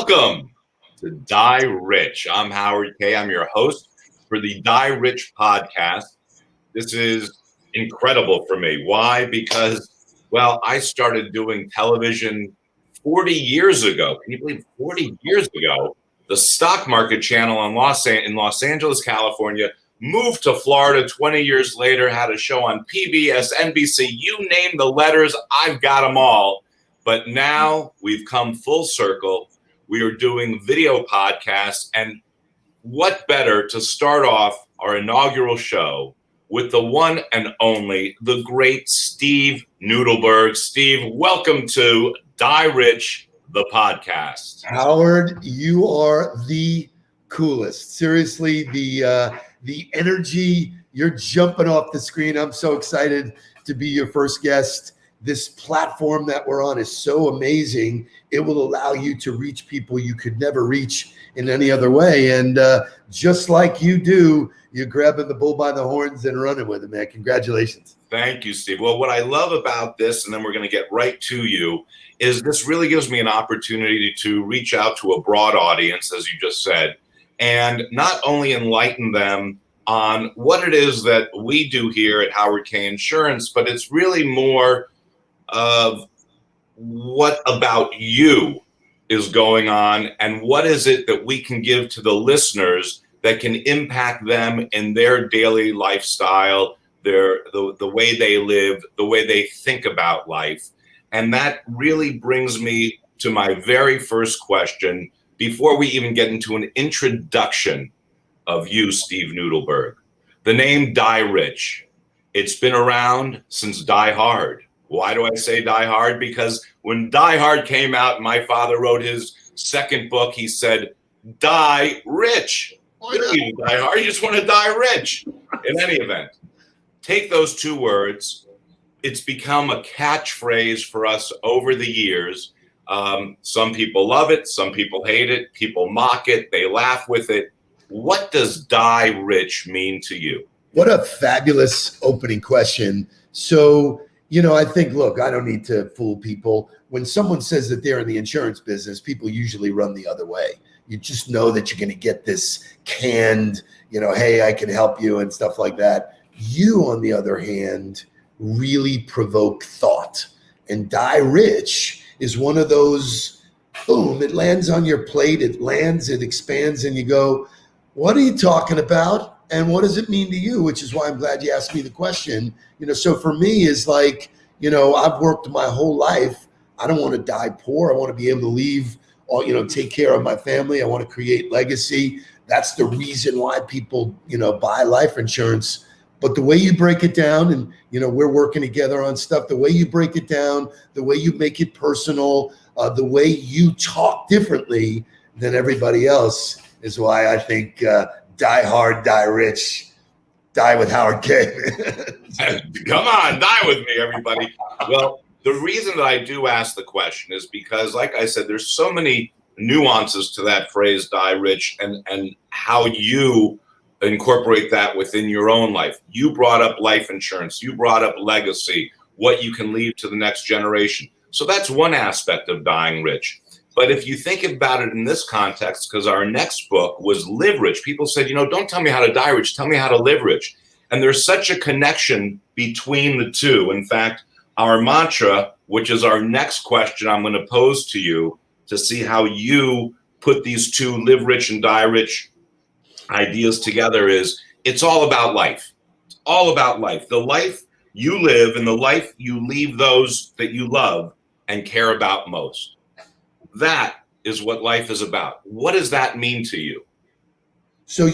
Welcome to Die Rich. I'm Howard Kaye. I'm your host for the Die Rich podcast. This is incredible for me. Why? Because, I started doing television 40 years ago. Can you believe 40 years ago? The stock market channel in Los Angeles, California, moved to Florida 20 years later, had a show on PBS, NBC, you name the letters, I've got them all. But now we've come full circle. We are doing video podcasts, and what better to start off our inaugural show with the one and only, the great Steve Nudelberg. Steve, welcome to Die Rich, the podcast. Howard, you are the coolest. Seriously, the energy, you're jumping off the screen. I'm so excited to be your first guest. This platform that we're on is so amazing. It will allow you to reach people you could never reach in any other way. And just like you do, you're grabbing the bull by the horns and running with it, man. Congratulations. Thank you, Steve. Well, what I love about this, and then we're going to get right to you, is this really gives me an opportunity to reach out to a broad audience, as you just said, and not only enlighten them on what it is that we do here at Howard Kaye Insurance, but it's really more of what about you is going on and what is it that we can give to the listeners that can impact them in their daily lifestyle, the way they live, the way they think about life. And that really brings me to my very first question before we even get into an introduction of you, Steve Nudelberg. The name Die Rich, it's been around since Die Hard. Why do I say Die Hard? Because when Die Hard came out, my father wrote his second book. He said, Die Rich. You don't need to die hard. You just want to die rich. In any event, take those two words. It's become a catchphrase for us over the years. Some people love it. Some people hate it. People mock it. They laugh with it. What does Die Rich mean to you? What a fabulous opening question. So, I think, look, I don't need to fool people. When someone says that they're in the insurance business, people usually run the other way. You just know that you're going to get this canned, hey, I can help you and stuff like that. You, on the other hand, really provoke thought. And Die Rich is one of those, boom, it lands on your plate, it lands, it expands, and you go, what are you talking about? And what does it mean to you? Which is why I'm glad you asked me the question. So for me is like, I've worked my whole life. I don't want to die poor. I want to be able to leave, take care of my family. I want to create legacy. That's the reason why people, buy life insurance. But the way you break it down, and, we're working together on stuff, the way you break it down, the way you make it personal, the way you talk differently than everybody else is why I think Die Hard, Die Rich, Die with Howard Kaye. Come on, die with me, everybody. Well, the reason that I do ask the question is because, like I said, there's so many nuances to that phrase, Die Rich, and how you incorporate that within your own life. You brought up life insurance. You brought up legacy, what you can leave to the next generation. So that's one aspect of dying rich. But if you think about it in this context, because our next book was Live Rich, people said, don't tell me how to die rich, tell me how to live rich. And there's such a connection between the two. In fact, our mantra, which is our next question I'm going to pose to you to see how you put these two live rich and die rich ideas together, is it's all about life. It's all about life. The life you live and the life you leave those that you love and care about most. That is what life is about. What does that mean to you? So,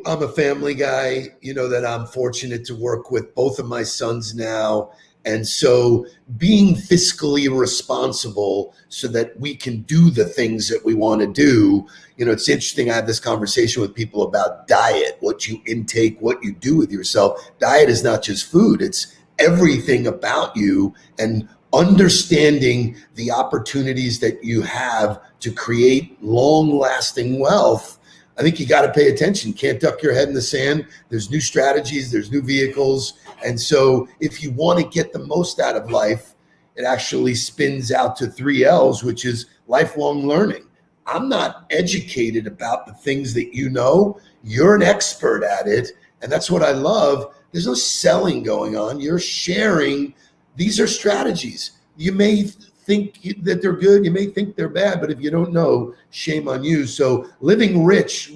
I'm a family guy, that I'm fortunate to work with both of my sons now. And so being fiscally responsible so that we can do the things that we want to do, it's interesting. I have this conversation with people about diet, what you intake, what you do with yourself. Diet is not just food. It's everything about you, and understanding the opportunities that you have to create long-lasting wealth. I think you got to pay attention. Can't duck your head in the sand. There's new strategies, there's new vehicles. And so if you want to get the most out of life, it actually spins out to 3 L's, which is lifelong learning. I'm not educated about the things that you know. You're an expert at it. And that's what I love. There's no selling going on. You're sharing. These are strategies. You may think that they're good. You may think they're bad, but if you don't know, shame on you. So living rich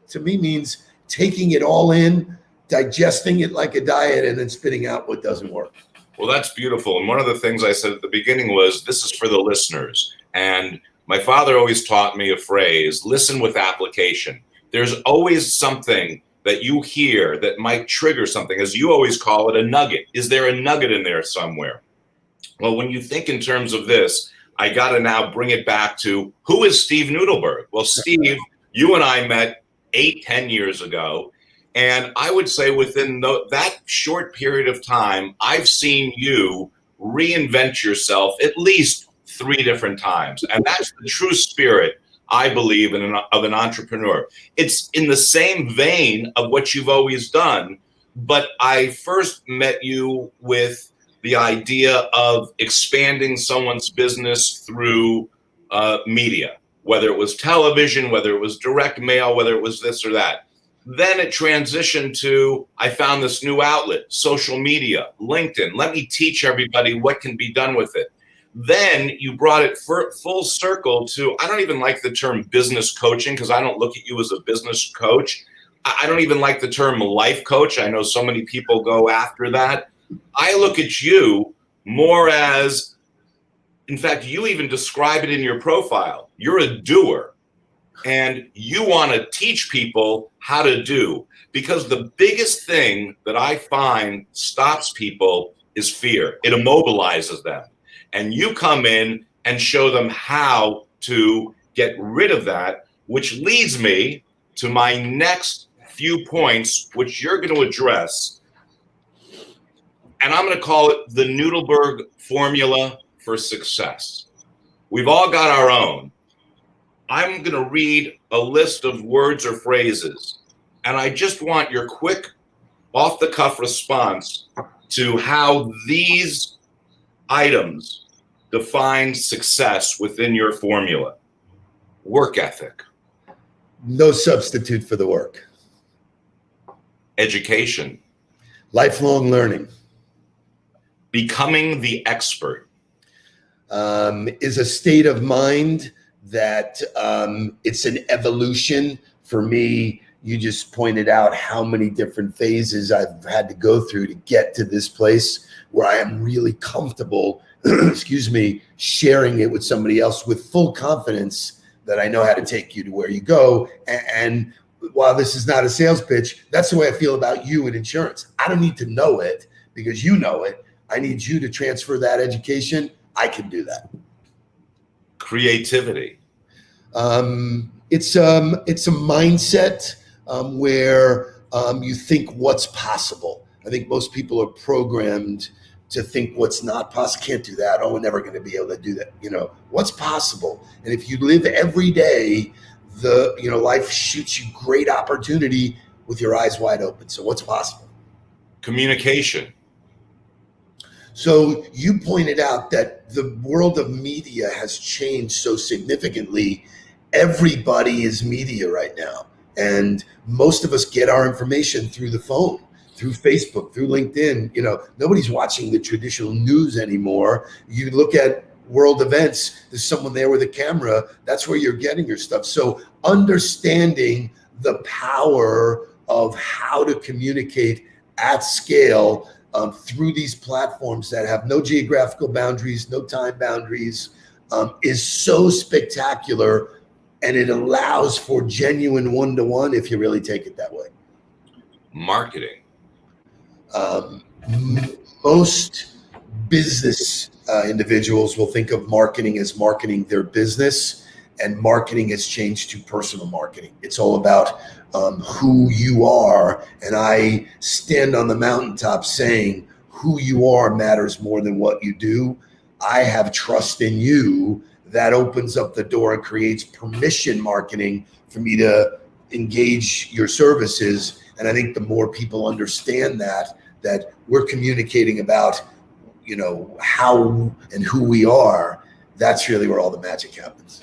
to me means taking it all in, digesting it like a diet, and then spitting out what doesn't work. Well, that's beautiful. And one of the things I said at the beginning was, this is for the listeners. And my father always taught me a phrase, listen with application. There's always something that you hear that might trigger something, as you always call it, a nugget. Is there a nugget in there somewhere? Well, when you think in terms of this, I got to now bring it back to, who is Steve Nudelberg? Well, Steve, you and I met 8-10 years ago. And I would say within that short period of time, I've seen you reinvent yourself at least 3 different times. And that's the true spirit, I believe, of an entrepreneur. It's in the same vein of what you've always done. But I first met you with the idea of expanding someone's business through media, whether it was television, whether it was direct mail, whether it was this or that. Then it transitioned to, I found this new outlet, social media, LinkedIn. Let me teach everybody what can be done with it. Then you brought it full circle to, I don't even like the term business coaching, because I don't look at you as a business coach. I don't even like the term life coach. I know so many people go after that. I look at you more as, in fact, you even describe it in your profile. You're a doer, and you want to teach people how to do, because the biggest thing that I find stops people is fear. It immobilizes them. And you come in and show them how to get rid of that, which leads me to my next few points, which you're going to address. And I'm going to call it the Nudelberg formula for success. We've all got our own. I'm going to read a list of words or phrases, and I just want your quick, off-the-cuff response to how these items define success within your formula. Work ethic. No substitute for the work. Education. Lifelong learning. Becoming the expert. Is a state of mind that it's an evolution. For me, you just pointed out how many different phases I've had to go through to get to this place where I am really comfortable, excuse me, sharing it with somebody else with full confidence that I know how to take you to where you go. And while this is not a sales pitch, that's the way I feel about you in insurance. I don't need to know it because you know it. I need you to transfer that education. I can do that. Creativity. It's a mindset where you think what's possible. I think most people are programmed to think what's not possible. Can't do that. Oh, we're never going to be able to do that. You know, what's possible. And if you live every day, life shoots you great opportunity with your eyes wide open. So what's possible? Communication. So you pointed out that the world of media has changed so significantly. Everybody is media right now. And most of us get our information through the phone, through Facebook, through LinkedIn. You know, nobody's watching the traditional news anymore. You look at world events, there's someone there with a camera. That's where you're getting your stuff. So understanding the power of how to communicate at scale through these platforms that have no geographical boundaries, no time boundaries, is so spectacular. And it allows for genuine one-to-one if you really take it that way. Marketing. Most business individuals will think of marketing as marketing their business, and marketing has changed to personal marketing. It's all about who you are. And I stand on the mountaintop saying who you are matters more than what you do. I have trust in you. That opens up the door and creates permission marketing for me to engage your services. And I think the more people understand that we're communicating about, how and who we are, that's really where all the magic happens.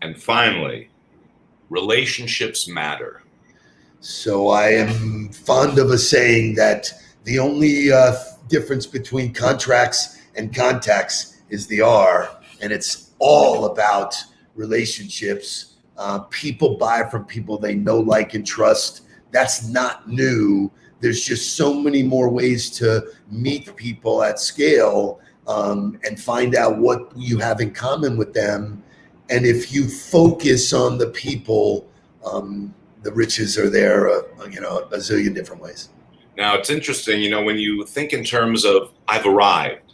And finally, relationships matter. So I am fond of a saying that the only difference between contracts and contacts is the R, and it's all about relationships. People buy from people they know, like, and trust. That's not new. There's just so many more ways to meet people at scale, and find out what you have in common with them. And if you focus on the people, the riches are there, a zillion different ways. Now, it's interesting, when you think in terms of I've arrived,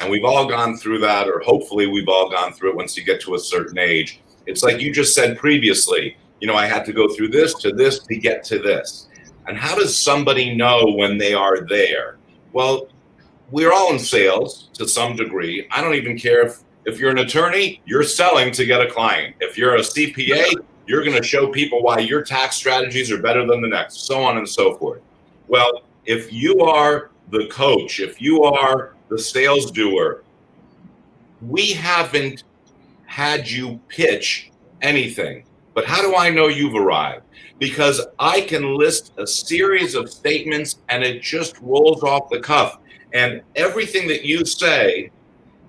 and we've all gone through that, or hopefully we've all gone through it once you get to a certain age. It's like you just said previously, I had to go through this to get to this. And how does somebody know when they are there? Well, we're all in sales to some degree. I don't even care if you're an attorney, you're selling to get a client. If you're a CPA, you're going to show people why your tax strategies are better than the next, so on and so forth. Well, if you are the coach, if you are the sales doer, we haven't had you pitch anything. But how do I know you've arrived? Because I can list a series of statements and it just rolls off the cuff. And everything that you say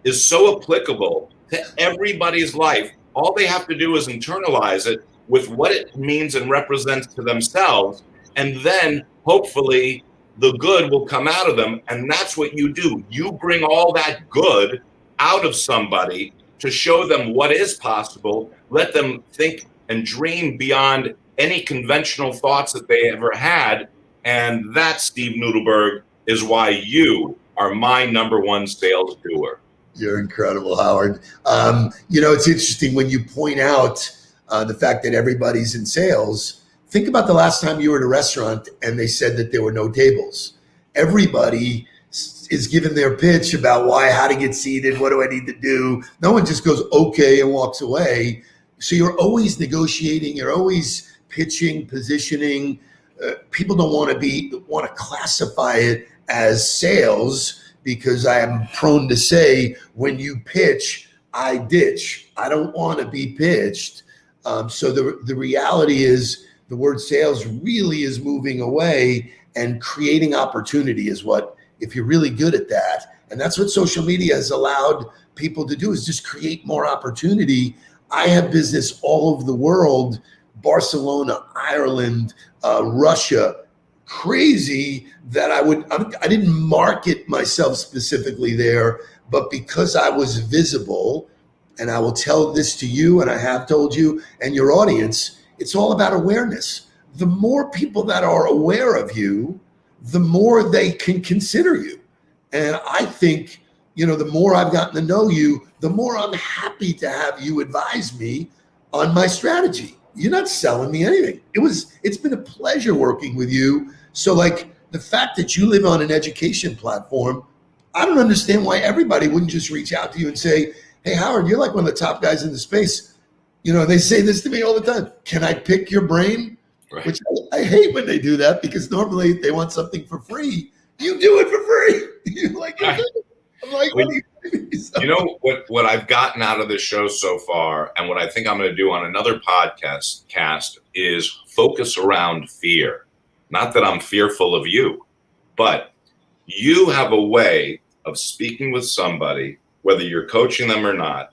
is so applicable to everybody's life. All they have to do is internalize it with what it means and represents to themselves. And then hopefully the good will come out of them. And that's what you do. You bring all that good out of somebody to show them what is possible. Let them think and dream beyond any conventional thoughts that they ever had. And that, Steve Nudelberg, is why you are my number one sales doer. You're incredible, Howard. It's interesting when you point out the fact that everybody's in sales. Think about the last time you were at a restaurant and they said that there were no tables. Everybody is given their pitch about how to get seated, what do I need to do. No one just goes, okay, and walks away. So you're always negotiating, you're always pitching, positioning. People don't want to classify it as sales, because I am prone to say, when you pitch, I ditch. I don't want to be pitched. So the reality is the word sales really is moving away, and creating opportunity is what, if you're really good at that, and that's what social media has allowed people to do, is just create more opportunity. I have business all over the world, Barcelona, Ireland, Russia. Crazy that I didn't market myself specifically there, but because I was visible, and I will tell this to you, and I have told you and your audience, it's all about awareness. The more people that are aware of you, the more they can consider you. And I think, the more I've gotten to know you, the more I'm happy to have you advise me on my strategy. You're not selling me anything. It's been a pleasure working with you. So the fact that you live on an education platform, I don't understand why everybody wouldn't just reach out to you and say, hey, Howard, you're like one of the top guys in the space. They say this to me all the time. Can I pick your brain? Right. Which I hate when they do that, because normally they want something for free. You do it for free. You're like, I'm like, what I've gotten out of this show so far, and what I think I'm going to do on another podcast is focus around fear. Not that I'm fearful of you, but you have a way of speaking with somebody, whether you're coaching them or not,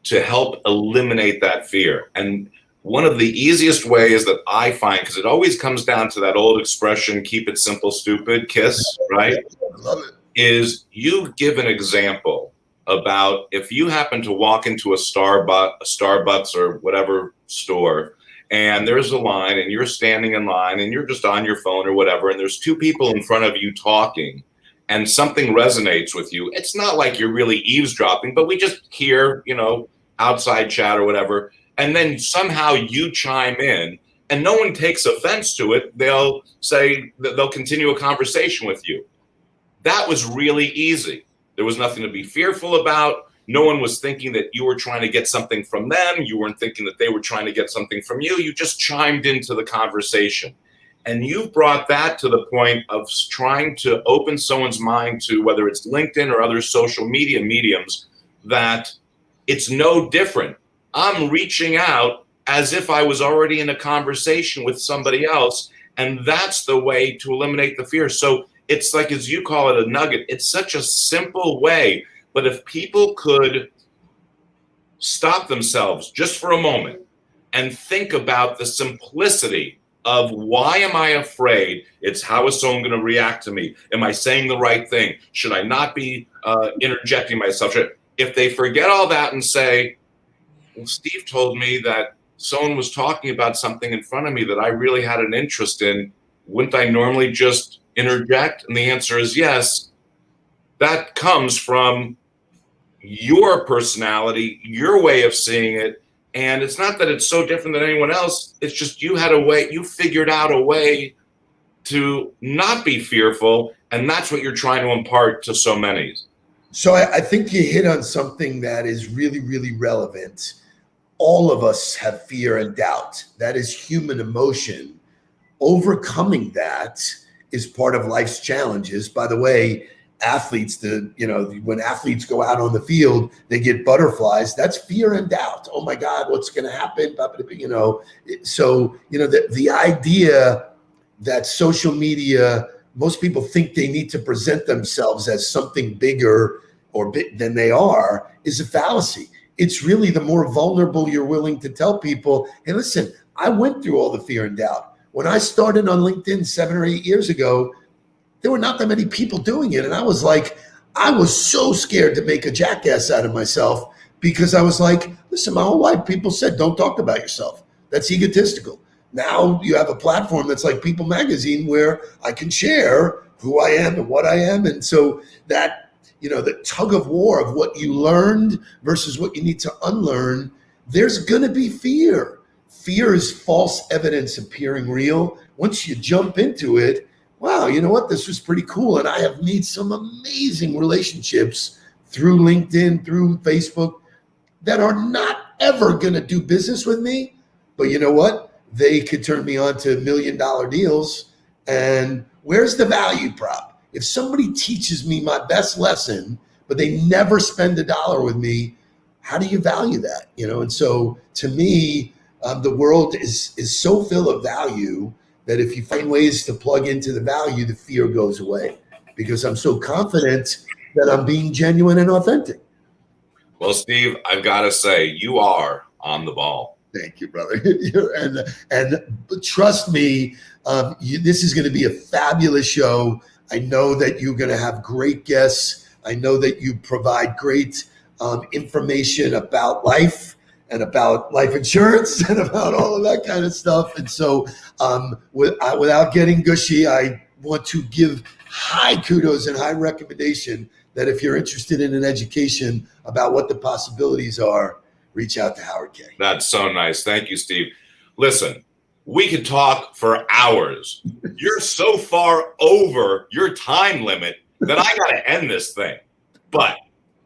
to help eliminate that fear. And one of the easiest ways that I find, because it always comes down to that old expression, keep it simple, stupid, KISS, right? I love it. Is you give an example about if you happen to walk into a Starbucks or whatever store, and there's a line and you're standing in line and you're just on your phone or whatever, and there's two people in front of you talking, and something resonates with you. It's not like you're really eavesdropping, but we just hear, outside chat or whatever. And then somehow you chime in and no one takes offense to it. They'll say that they'll continue a conversation with you. That was really easy. There was nothing to be fearful about. No one was thinking that you were trying to get something from them. You weren't thinking that they were trying to get something from you. You just chimed into the conversation. And you've brought that to the point of trying to open someone's mind to, whether it's LinkedIn or other social media mediums, that it's no different. I'm reaching out as if I was already in a conversation with somebody else. And that's the way to eliminate the fear. So it's like, as you call it, a nugget. It's such a simple way. But if people could stop themselves just for a moment and think about the simplicity of, why am I afraid? It's, how is someone going to react to me? Am I saying the right thing? Should I not be interjecting myself? If they forget all that and say, well, Steve told me that someone was talking about something in front of me that I really had an interest in, wouldn't I normally just interject? And the answer is yes. That comes from your personality, your way of seeing it. And it's not that it's so different than anyone else. It's just you had a way, you figured out a way to not be fearful. And that's what you're trying to impart to so many. So I think you hit on something that is really, really relevant. All of us have fear and doubt. That is human emotion. Overcoming that is part of life's challenges. By the way, athletes, when athletes go out on the field, they get butterflies. That's fear and doubt. Oh my God, what's going to happen? So, the idea that social media, most people think they need to present themselves as something bigger than they are, is a fallacy. It's really, the more vulnerable you're willing to tell people, hey, listen, I went through all the fear and doubt. When I started on LinkedIn 7 or 8 years ago, there were not that many people doing it. And I was so scared to make a jackass out of myself, because I was like, listen, my whole life people said, don't talk about yourself. That's egotistical. Now you have a platform that's like People Magazine, where I can share who I am and what I am. And so that, the tug of war of what you learned versus what you need to unlearn, there's going to be fear. Fear is false evidence appearing real. Once you jump into it, wow, you know what? This was pretty cool. And I have made some amazing relationships through LinkedIn, through Facebook, that are not ever going to do business with me. But you know what? They could turn me on to $1 million deals. And where's the value prop? If somebody teaches me my best lesson, but they never spend $1 with me, how do you value that? And so to me, the world is so full of value that if you find ways to plug into the value, the fear goes away, because I'm so confident that I'm being genuine and authentic. Well, Steve, I've got to say, you are on the ball. Thank you, brother. and trust me, this is going to be a fabulous show. I know that you're going to have great guests. I know that you provide great information about life and about life insurance and about all of that kind of stuff. And so without getting gushy, I want to give high kudos and high recommendation that if you're interested in an education about what the possibilities are, reach out to Howard Kaye. That's so nice. Thank you, Steve. Listen, we could talk for hours. You're so far over your time limit that I got to end this thing. But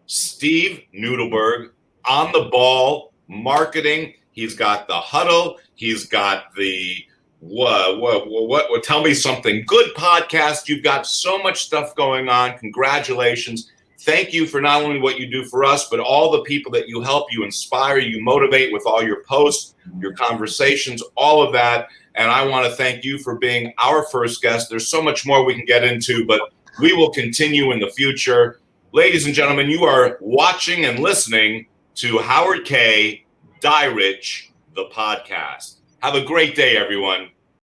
Steve Nudelberg, on the ball, marketing. He's got the huddle. He's got the what? Tell me something good podcast. You've got so much stuff going on. Congratulations. Thank you for not only what you do for us, but all the people that you help, you inspire, you motivate with all your posts, your conversations, all of that. And I want to thank you for being our first guest. There's so much more we can get into, but we will continue in the future. Ladies and gentlemen, you are watching and listening to Howard Kaye, Die Rich, the podcast. Have a great day, everyone.